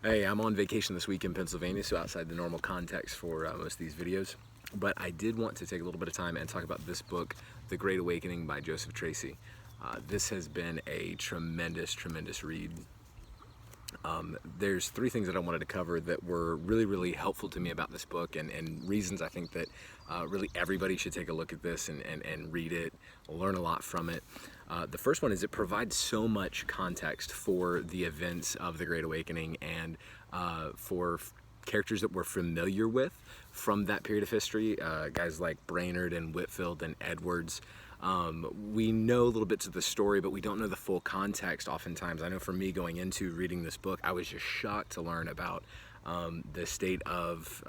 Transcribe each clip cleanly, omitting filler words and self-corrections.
Hey, I'm on vacation this week in Pennsylvania, so outside the normal context for most of these videos. But I did want to take a little bit of time and talk about this book, The Great Awakening by Joseph Tracy. This has been a tremendous, tremendous read. There's three things that I wanted to cover that were really, really helpful to me about this book, and reasons I think that really everybody should take a look at this and read it, learn a lot from it. The first one is it provides so much context for the events of the Great Awakening and for characters that we're familiar with from that period of history, guys like Brainerd and Whitefield and Edwards. We know little bits of the story, but we don't know the full context oftentimes. I know for me, going into reading this book, I was just shocked to learn about the state of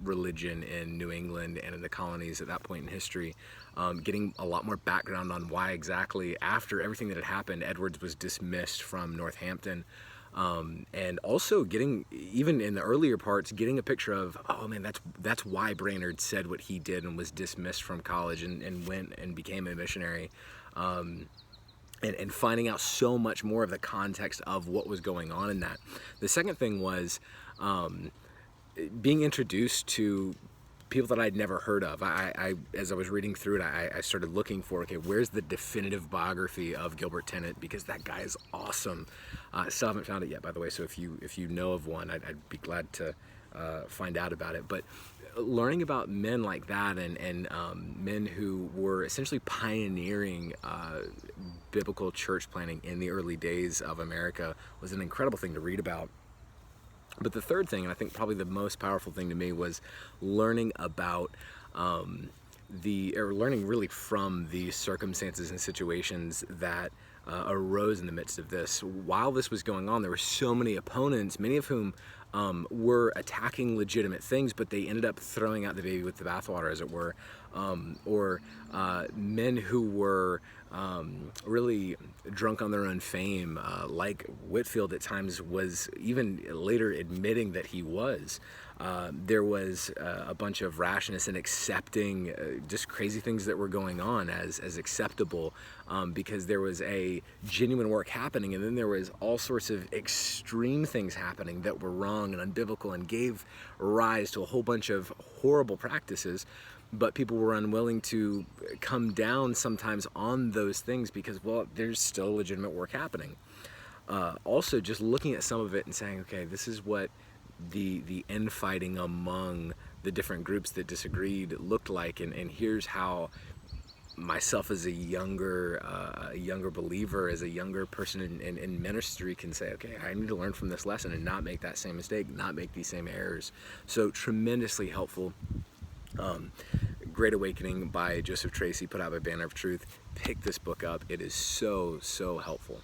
religion in New England and in the colonies at that point in history. Getting a lot more background on why exactly, after everything that had happened, Edwards was dismissed from Northampton. And also getting, even in the earlier parts, getting a picture of, oh man, that's why Brainerd said what he did and was dismissed from college and went and became a missionary. And finding out so much more of the context of what was going on in that. The second thing was being introduced to people that I'd never heard of. As I was reading through it, I started looking for, okay, where's the definitive biography of Gilbert Tennent, because that guy is awesome. Still haven't found it yet, by the way, so if you know of one, I'd be glad to find out about it. But learning about men like that and men who were essentially pioneering biblical church planting in the early days of America was an incredible thing to read about. But the third thing, and I think probably the most powerful thing to me, was learning about learning really from the circumstances and situations that arose in the midst of this. While this was going on, there were so many opponents, many of whom were attacking legitimate things, but they ended up throwing out the baby with the bathwater, as it were, or men who were really drunk on their own fame, like Whitefield at times was even later admitting that he was. There was a bunch of rashness in accepting just crazy things that were going on as acceptable, because there was a genuine work happening, and then there was all sorts of extreme things happening that were wrong and unbiblical and gave rise to a whole bunch of horrible practices. But people were unwilling to come down sometimes on those things because, well, there's still legitimate work happening. Also, just looking at some of it and saying, okay, this is what the infighting among the different groups that disagreed looked like, and here's how myself as a younger believer, as a younger person in ministry, can say, okay, I need to learn from this lesson and not make that same mistake, not make these same errors. So tremendously helpful. Great Awakening by Joseph Tracy, put out by Banner of Truth. Pick this book up. It is so, so helpful.